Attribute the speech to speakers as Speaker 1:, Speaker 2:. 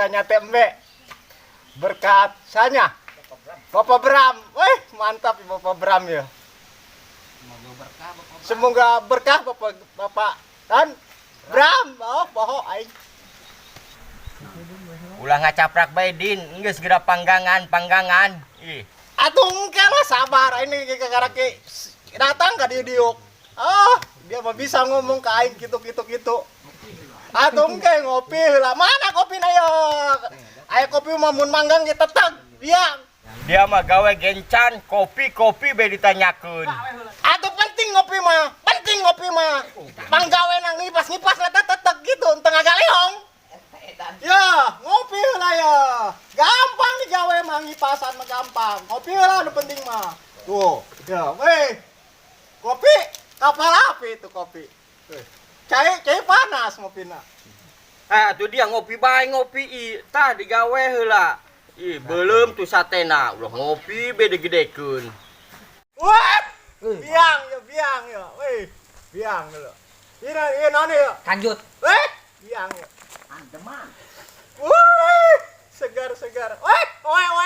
Speaker 1: beritanya tembe berkat saya Bapak Bram. Wih, mantap Bapak Bram ya. Semoga berkah Bapak dan Bram. Oh, boho aing.
Speaker 2: Ulah ngacaprak bae Din, geus segera panggangan. Ih.
Speaker 1: Atuh engke lah sabar ini kagarake datang ka diuk. Oh, dia mah bisa ngomong ke aing gitu. Atuh engke ngopi heula. Mana kopi na yo? Aya kopi mah mun manggang ge teteg.
Speaker 2: Dia mah gawe gencan, kopi bae ditanyakeun.
Speaker 1: Atuh penting ngopi mah. Panggawe nang ngipas lah teteg gitu, tengah galeong. Ya, ngopi heula ya. Gampang digawe mah ngipasan mah gampang. Ngopi heula nu penting mah. Tuh, ya, weh. Kopi kapal api itu kopi. Cai panas ngopina.
Speaker 2: Tuh dia ngopi tah digawe heula. Ih, belum tuh satena, ulah ngopi bae digedekeun.
Speaker 1: Wah! Biang ya. Weh, biang dulu. Ini nani ya?
Speaker 3: Lanjut.
Speaker 1: Weh, biang ya.
Speaker 3: Andeman.
Speaker 1: Wih, segar. Weh, weh.